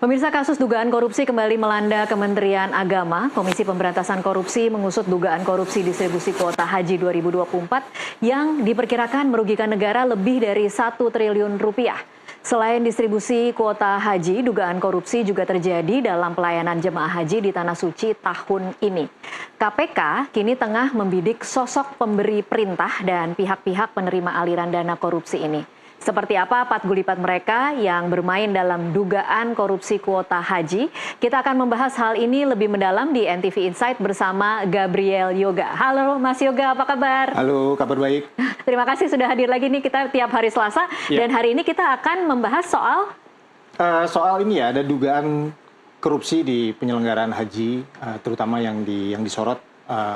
Pemirsa, kasus dugaan korupsi kembali melanda Kementerian Agama. Komisi Pemberantasan Korupsi mengusut dugaan korupsi distribusi kuota haji 2024 yang diperkirakan merugikan negara lebih dari 1 triliun rupiah. Selain distribusi kuota haji, dugaan korupsi juga terjadi dalam pelayanan jemaah haji di Tanah Suci tahun ini. KPK kini tengah membidik sosok pemberi perintah dan pihak-pihak penerima aliran dana korupsi ini. Seperti apa patgulipat mereka yang bermain dalam dugaan korupsi kuota haji? Kita akan membahas hal ini lebih mendalam di NTV Insight bersama Gabriel Yoga. Halo Mas Yoga, apa kabar? Halo, kabar baik. Terima kasih sudah hadir lagi nih, kita tiap hari Selasa. Dan hari ini kita akan membahas soal ini ya, ada dugaan korupsi di penyelenggaraan haji, terutama yang disorot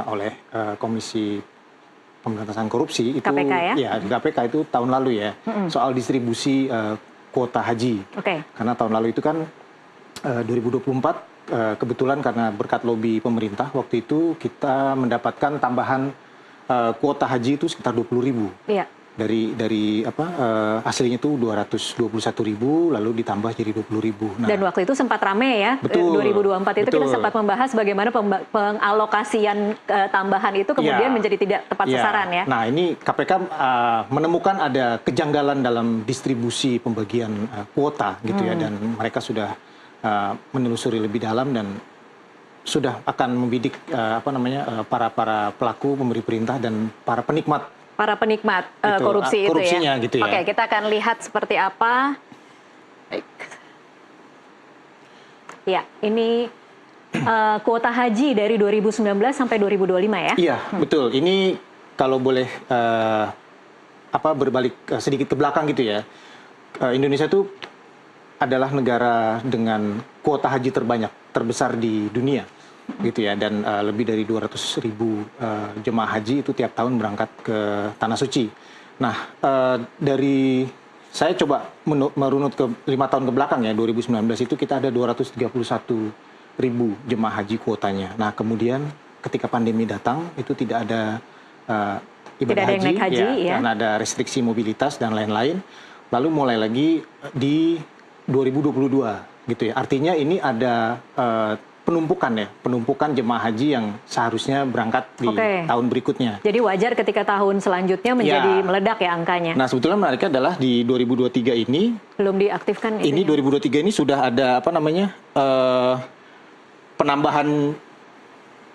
oleh Komisi Pemberantasan Korupsi itu KPK ya di KPK itu tahun lalu ya, soal distribusi kuota haji. Karena tahun lalu itu kan 2024 kebetulan karena berkat lobi pemerintah waktu itu kita mendapatkan tambahan kuota haji itu sekitar 20.000. Dari aslinya itu 221.000 lalu ditambah jadi 20.000. Dan waktu itu sempat rame ya. Betul, 2024 itu kita sempat membahas bagaimana pengalokasian tambahan itu kemudian menjadi tidak tepat sasaran ya. Nah, ini KPK menemukan ada kejanggalan dalam distribusi pembagian kuota gitu ya, dan mereka sudah menelusuri lebih dalam dan sudah akan membidik para pelaku pemberi perintah dan para penikmat korupsi itu ya. Gitu ya. Oke, kita akan lihat seperti apa. Baik. Ya, ini kuota haji dari 2019 sampai 2025 ya? Iya, betul. Ini kalau boleh berbalik sedikit ke belakang gitu ya. Indonesia itu adalah negara dengan kuota haji terbesar di dunia. Gitu ya, dan lebih dari 200.000 jemaah haji itu tiap tahun berangkat ke Tanah Suci. Nah, saya coba merunut ke 5 tahun ke belakang ya, 2019 itu kita ada 231.000 jemaah haji kuotanya. Nah, kemudian ketika pandemi datang itu tidak ada ibadah haji, karena ada restriksi mobilitas dan lain-lain. Lalu mulai lagi di 2022 gitu ya. Artinya ini ada penumpukan jemaah haji yang seharusnya berangkat di tahun berikutnya. Jadi wajar ketika tahun selanjutnya menjadi meledak ya angkanya. Nah, sebetulnya menariknya adalah di 2023 ini belum diaktifkan. Ini 2023 ini sudah ada penambahan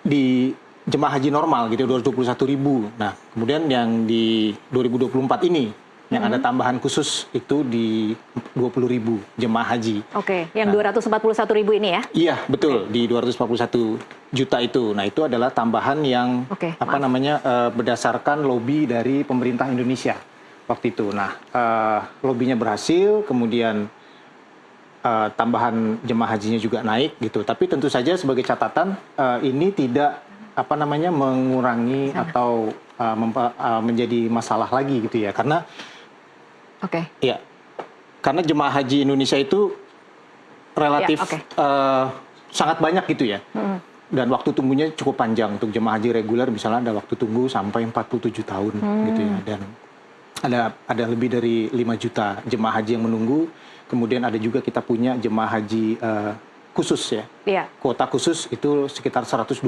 di jemaah haji normal gitu 221.000. Nah, kemudian yang di 2024 ini yang ada tambahan khusus itu di 20.000 jemaah haji. Yang 241.000 ini ya? Iya, betul. Di 241 juta itu. Nah, itu adalah tambahan yang berdasarkan lobi dari pemerintah Indonesia waktu itu. Nah, lobinya berhasil, kemudian tambahan jemaah hajinya juga naik gitu. Tapi tentu saja sebagai catatan ini tidak mengurangi atau menjadi masalah lagi gitu ya. Karena jemaah haji Indonesia itu relatif sangat banyak gitu ya. Dan waktu tunggunya cukup panjang. Untuk jemaah haji reguler misalnya ada waktu tunggu sampai 47 tahun gitu ya. Dan ada lebih dari 5 juta jemaah haji yang menunggu. Kemudian ada juga kita punya jemaah haji khusus ya. Kuota khusus itu sekitar 127.000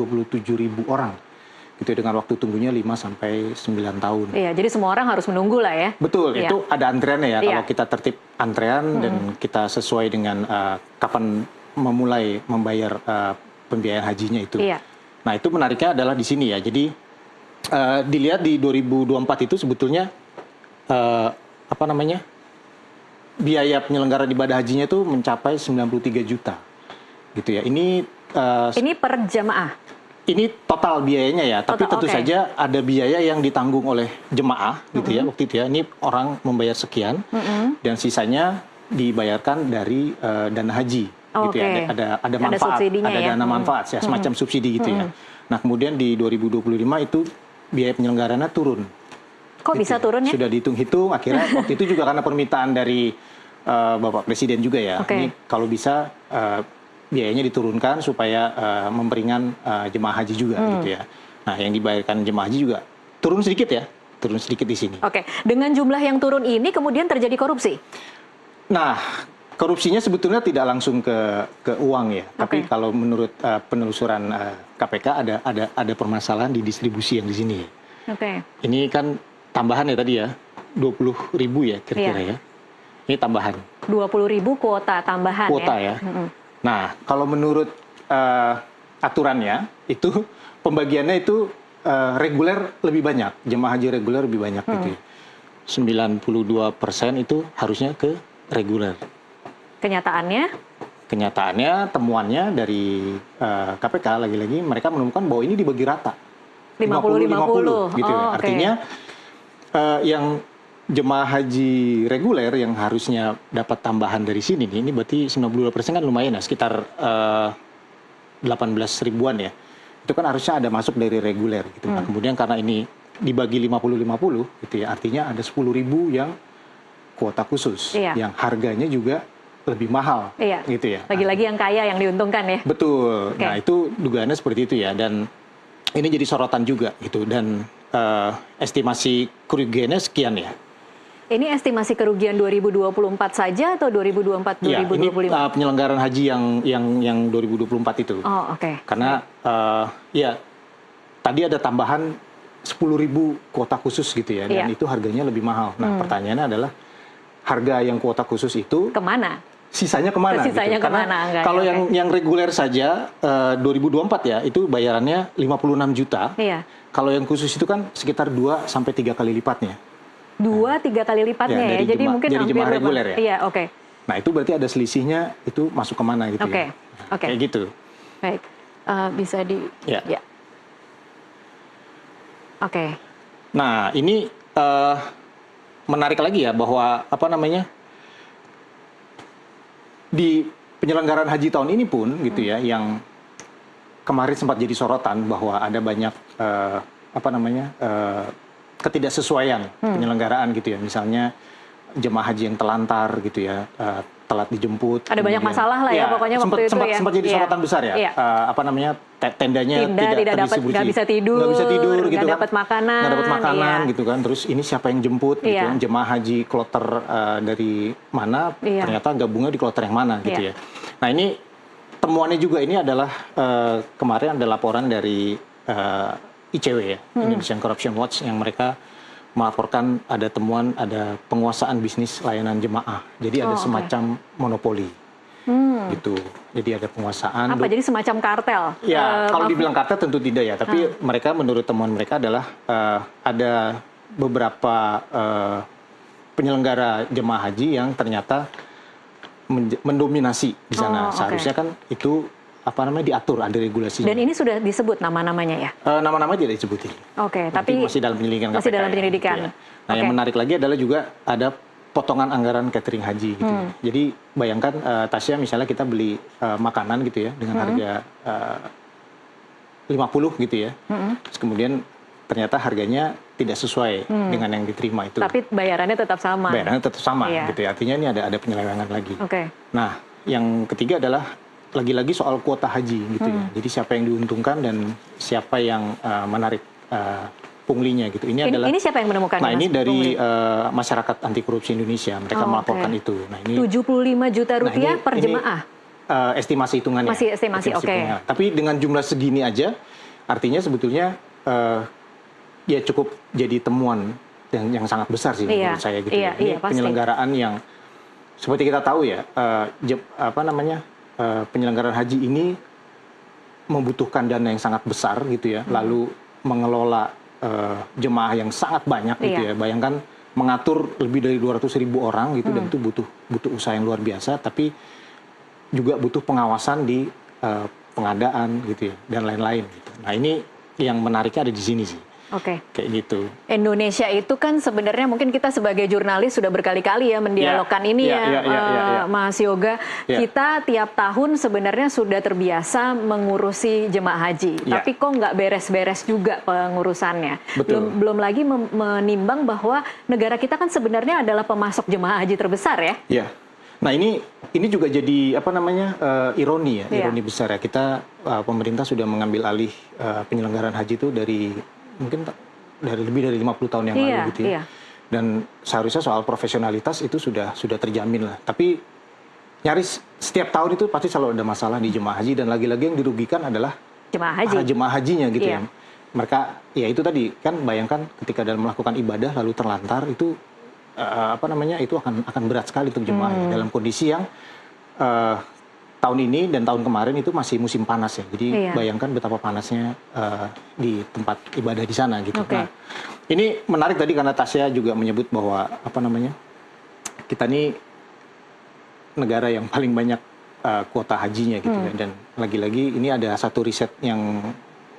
orang. Gitu dengan waktu tunggunya 5 sampai 9 tahun. Iya, jadi semua orang harus menunggu lah ya. Betul, itu ada antreannya ya. Kalau kita tertib antrean dan kita sesuai dengan kapan memulai membayar pembiayaan hajinya itu. Nah, itu menariknya adalah di sini ya. Jadi dilihat di 2024 itu sebetulnya biaya penyelenggara ibadah hajinya itu mencapai 93 juta. Gitu ya. Ini per jamaah. Ini total biayanya ya, tapi tentu saja ada biaya yang ditanggung oleh jemaah gitu ya waktu itu ya. Ini orang membayar sekian dan sisanya dibayarkan dari dana haji gitu ya. Ada manfaat, ada dana manfaat ya, semacam subsidi gitu ya. Nah, kemudian di 2025 itu biaya penyelenggaranya turun. Kok bisa turun ya? Sudah dihitung-hitung akhirnya waktu itu juga karena permintaan dari Bapak Presiden juga ya. Ini kalau bisa biayanya diturunkan supaya memperingan jemaah haji juga gitu ya. Nah, yang dibayarkan jemaah haji juga turun sedikit ya, turun sedikit di sini. Dengan jumlah yang turun ini kemudian terjadi korupsi. Nah, korupsinya sebetulnya tidak langsung ke uang ya, tapi Oke. kalau menurut penelusuran KPK ada permasalahan di distribusi yang di sini. Oke. Ini kan tambahan ya tadi ya, 20.000 ya kira-kira Iya. ya. Ini tambahan 20.000 kuota tambahan kuota ya. ya. Nah, kalau menurut aturannya itu pembagiannya itu reguler lebih banyak, jemaah haji reguler lebih banyak gitu ya. 92% itu harusnya ke reguler. Kenyataannya Kenyataannya, temuannya dari KPK lagi-lagi mereka menemukan bahwa ini dibagi rata. 50-50 gitu ya. Oh, oke. Artinya yang jemaah haji reguler yang harusnya dapat tambahan dari sini nih, ini berarti 92% kan lumayan ya, sekitar 18 ribuan ya. Itu kan harusnya ada masuk dari reguler gitu. Nah, kemudian karena ini dibagi 50-50 gitu ya, artinya ada 10.000 yang kuota khusus Iya. yang harganya juga lebih mahal Iya. gitu ya. Lagi-lagi yang kaya yang diuntungkan ya. Betul. Oke. Nah, itu dugaannya seperti itu ya, dan ini jadi sorotan juga gitu, dan estimasi kerugiannya sekian ya. Ini estimasi kerugian 2024 saja atau 2024 Ya, ini 2025? penyelenggaraan haji yang 2024 itu. Oh, oke. Karena ya tadi ada tambahan 10.000 kuota khusus gitu ya, dan Iya. itu harganya lebih mahal. Nah, pertanyaannya adalah harga yang kuota khusus itu Kemana? sisanya kemana? Sisanya gitu. Karena kemana anggarannya? kalau Oke. yang reguler saja 2024 ya itu bayarannya 56 juta. Iya. Kalau yang khusus itu kan sekitar 2 sampai 3 kali lipatnya. 2-3 kali lipatnya Ya, ya. dari Jadi jemaah- mungkin dari hampir jemaah berapa? reguler ya. Iya, oke. Nah, itu berarti ada selisihnya, itu masuk kemana gitu Oke, ya. oke. Kayak gitu. Baik. Bisa di Ya. ya. Oke. Nah, ini menarik lagi ya bahwa apa namanya, di penyelenggaraan haji tahun ini pun gitu ya, yang kemarin sempat jadi sorotan bahwa ada banyak apa namanya ketidaksesuaian penyelenggaraan gitu ya, misalnya jemaah haji yang telantar gitu ya, telat dijemput. Ada banyak masalah lah ya, pokoknya waktu itu ya. Sempat jadi Iya. sorotan besar ya. Iya. Apa namanya, tendanya Tenda tidak dapat, terdistribusi. nggak bisa tidur, Nggak bisa tidur gitu nggak kan. dapat makanan, Nggak dapat makanan iya. gitu kan. Terus ini siapa yang jemput gitu Iya. kan. Jemaah haji kloter dari mana, Iya. ternyata gabungnya di kloter yang mana gitu Iya. ya. Nah, ini temuannya juga ini adalah kemarin ada laporan dari ICW ya, Indonesian Corruption Watch, yang mereka melaporkan ada temuan ada penguasaan bisnis layanan jemaah. Jadi ada oke. semacam monopoli gitu. Jadi ada penguasaan. Apa jadi semacam kartel? Ya, kalau Maaf. dibilang kartel tentu tidak ya, tapi mereka menurut temuan mereka adalah ada beberapa penyelenggara jemaah haji yang ternyata mendominasi di Oh, sana. oke. Seharusnya kan itu apa namanya diatur, ada regulasinya. Dan ini sudah disebut nama-namanya ya? Nama-nama tidak disebutin. Oke, Tapi tapi masih dalam penyelidikan masih KPK dalam ya, penyelidikan. gitu ya. Nah, yang Oke. menarik lagi adalah juga ada potongan anggaran catering haji gitu. Jadi bayangkan Tasya misalnya kita beli makanan gitu ya dengan harga 50 gitu ya. Terus kemudian ternyata harganya tidak sesuai dengan yang diterima itu. Tapi bayarannya tetap sama. Bayarannya tetap sama Iya. gitu ya. Artinya ini ada penyelewengan lagi. Oke. Nah, yang ketiga adalah lagi-lagi soal kuota haji gitu ya. Jadi siapa yang diuntungkan dan siapa yang menarik punglinya gitu. Ini siapa yang menemukan? Nah, ini Mas dari Pungli? Masyarakat Anti Korupsi Indonesia. Mereka Oh, melaporkan oke. itu. Nah, ini 75 juta rupiah per ini, jemaah? estimasi hitungannya. Masih estimasi, oke. hitungannya. Tapi dengan jumlah segini aja, artinya sebetulnya ya cukup jadi temuan yang sangat besar sih Iya, menurut saya gitu. iya, ya. Ini iya, pasti. penyelenggaraan yang seperti kita tahu ya, penyelenggaraan haji ini membutuhkan dana yang sangat besar gitu ya, lalu mengelola jemaah yang sangat banyak gitu Iya. ya. Bayangkan mengatur lebih dari 200.000 orang gitu, dan itu butuh usaha yang luar biasa, tapi juga butuh pengawasan di pengadaan gitu ya, dan lain-lain gitu. Nah, ini yang menariknya ada di sini sih. Oke. Kayak gitu. Indonesia itu kan sebenarnya mungkin kita sebagai jurnalis sudah berkali-kali ya mendialogkan ini ya, Mas Yoga. Ya. Kita tiap tahun sebenarnya sudah terbiasa mengurusi jemaah haji, Ya. tapi kok nggak beres-beres juga pengurusannya. Betul. Belum lagi menimbang bahwa negara kita kan sebenarnya adalah pemasok jemaah haji terbesar ya. Ya. Nah, ini juga jadi apa namanya ironi ya, Iya. ironi besar ya. Kita pemerintah sudah mengambil alih penyelenggaraan haji itu dari mungkin dari lebih dari 50 tahun yang Iya, lalu gitu ya. iya. Dan seharusnya soal profesionalitas itu sudah terjamin lah. Tapi nyaris setiap tahun itu pasti selalu ada masalah di jemaah haji, dan lagi-lagi yang dirugikan adalah jemaah hajinya gitu ya. Mereka ya itu tadi kan, bayangkan ketika dalam melakukan ibadah lalu terlantar itu itu akan berat sekali untuk jemaah dalam kondisi yang tahun ini dan tahun kemarin itu masih musim panas ya. Jadi bayangkan betapa panasnya di tempat ibadah di sana gitu. Nah, ini menarik tadi karena Tasya juga menyebut bahwa kita ini negara yang paling banyak kuota hajinya gitu ya. Dan lagi-lagi ini ada satu riset yang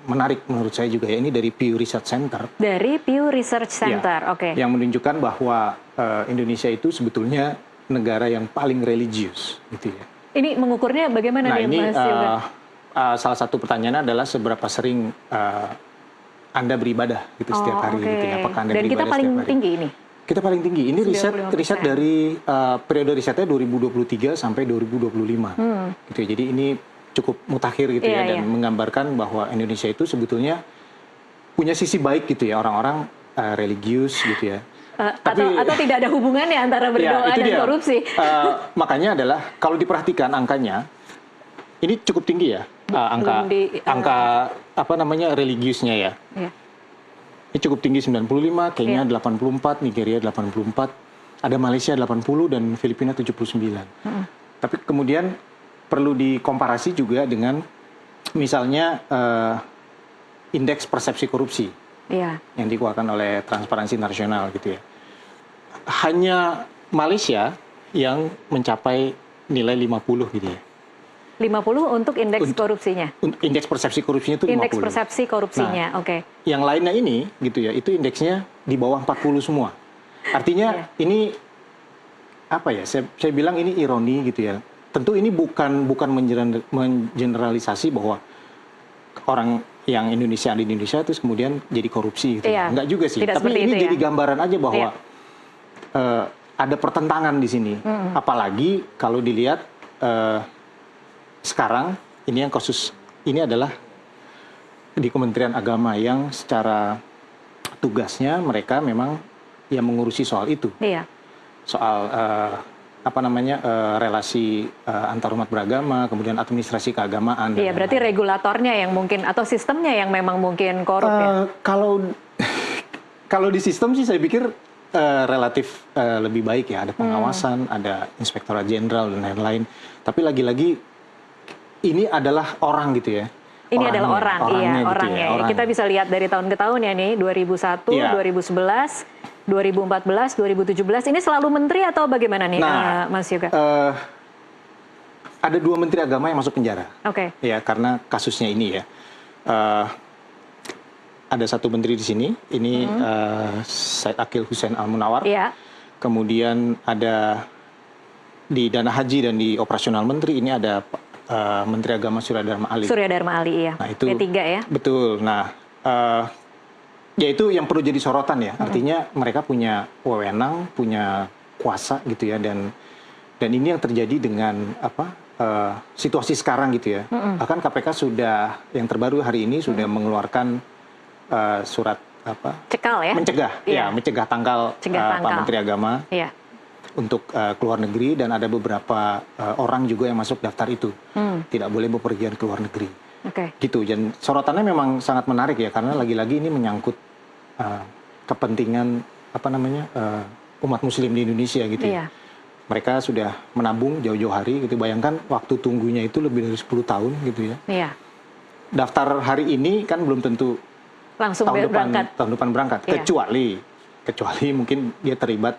menarik menurut saya juga ya, ini dari Pew Research Center. Dari Pew Research Center, ya, yang menunjukkan bahwa Indonesia itu sebetulnya negara yang paling religius gitu ya. Ini mengukurnya bagaimana nih, Mas Yoga? Salah satu pertanyaannya adalah seberapa sering Anda beribadah gitu setiap hari gitu ya. Apakah Anda dan kita paling tinggi ini? Kita paling tinggi. Ini riset dari periode risetnya 2023 sampai 2025. Gitu ya. Jadi ini cukup mutakhir gitu ya, dan menggambarkan bahwa Indonesia itu sebetulnya punya sisi baik gitu ya, orang-orang religius gitu ya. Atau tidak ada hubungannya antara berdoa dan korupsi. Makanya adalah kalau diperhatikan angkanya ini cukup tinggi ya, angka religiusnya ya. Ini cukup tinggi, 95, Kenya 84, Nigeria 84, ada Malaysia 80 dan Filipina 79. Tapi kemudian perlu dikomparasi juga dengan misalnya indeks persepsi korupsi. Yang dikeluarkan oleh Transparansi Nasional gitu ya. Hanya Malaysia yang mencapai nilai 50 gitu ya. 50 untuk indeks korupsinya? Indeks persepsi korupsinya itu 50. Indeks persepsi korupsinya, Yang lainnya ini gitu ya, itu indeksnya di bawah 40 semua. Artinya ini saya bilang ini ironi gitu ya. Tentu ini bukan mengeneralisasi bahwa orang yang di Indonesia terus kemudian jadi korupsi gitu. Enggak juga sih. Tapi ini jadi gambaran aja bahwa ada pertentangan di sini. Apalagi kalau dilihat sekarang ini kasus ini adalah di Kementerian Agama yang secara tugasnya mereka memang yang mengurusi soal itu. Soal relasi antarumat beragama, kemudian administrasi keagamaan. Berarti regulatornya yang mungkin atau sistemnya yang memang mungkin korup ya? Kalau di sistem sih saya pikir relatif lebih baik ya, ada pengawasan, ada Inspektorat Jenderal dan lain-lain. Tapi lagi-lagi ini adalah orang gitu ya. Ini adalah orangnya. Orang. Kita bisa lihat dari tahun ke tahun ya nih, 2001, 2011. 2014, 2017, ini selalu menteri atau bagaimana nih, Mas Yoga? Ada 2 menteri agama yang masuk penjara. Ya, karena kasusnya ini ya. Ada 1 menteri di sini, ini Said Akil Hussein Al-Munawar. Kemudian ada di Dana Haji dan di Operasional Menteri, ini ada Menteri Agama Surya Dharma Ali. Surya Dharma Ali, iya. Nah, itu P3 ya? Betul. Nah, ya itu yang perlu jadi sorotan ya. Artinya mereka punya wewenang, punya kuasa gitu ya, dan ini yang terjadi dengan situasi sekarang gitu ya. Bahkan KPK sudah yang terbaru hari ini sudah mengeluarkan surat cekal ya, mencegah tangkal Pak Menteri Agama untuk keluar negeri, dan ada beberapa orang juga yang masuk daftar itu tidak boleh bepergian ke luar negeri. Gitu. Dan sorotannya memang sangat menarik ya, karena lagi-lagi ini menyangkut kepentingan umat Muslim di Indonesia gitu. Mereka sudah menabung jauh-jauh hari gitu. Bayangkan waktu tunggunya itu lebih dari 10 tahun gitu ya. Daftar hari ini kan belum tentu langsung tahun depan berangkat. Kecuali mungkin dia terlibat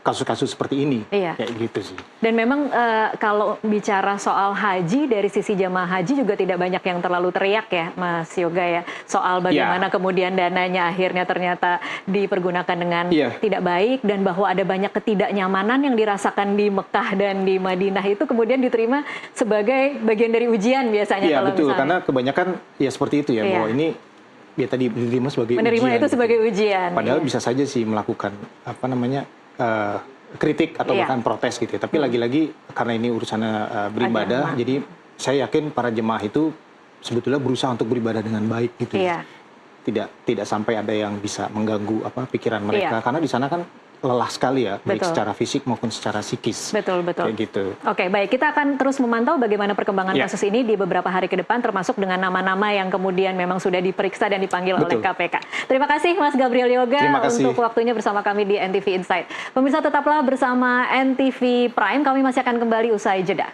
kasus-kasus seperti ini, kayak gitu sih. Dan memang kalau bicara soal haji, dari sisi jamaah haji juga tidak banyak yang terlalu teriak ya, Mas Yoga ya, soal bagaimana kemudian dananya akhirnya ternyata dipergunakan dengan tidak baik, dan bahwa ada banyak ketidaknyamanan yang dirasakan di Mekah dan di Madinah itu kemudian diterima sebagai bagian dari ujian biasanya. Kalau betul, misalnya. Karena kebanyakan ya seperti itu ya, bahwa ini ya tadi diterima sebagai menerima ujian. Itu sebagai ujian. Padahal bisa saja sih melakukan kritik atau bahkan protes gitu ya. Tapi lagi-lagi karena ini urusannya beribadah, jadi saya yakin para jemaah itu sebetulnya berusaha untuk beribadah dengan baik gitu. Tidak sampai ada yang bisa mengganggu pikiran mereka. Karena di sana kan lelah sekali ya, baik Betul. secara fisik maupun secara psikis. Betul, betul. Kayak gitu. Oke, baik. Kita akan terus memantau bagaimana perkembangan Ya. kasus ini di beberapa hari ke depan, termasuk dengan nama-nama yang kemudian memang sudah diperiksa dan dipanggil oleh Betul. KPK. Terima kasih Mas Gabriel Yoga Terima kasih. untuk waktunya bersama kami di NTV Insight. Pemirsa tetaplah bersama NTV Prime, kami masih akan kembali usai jeda.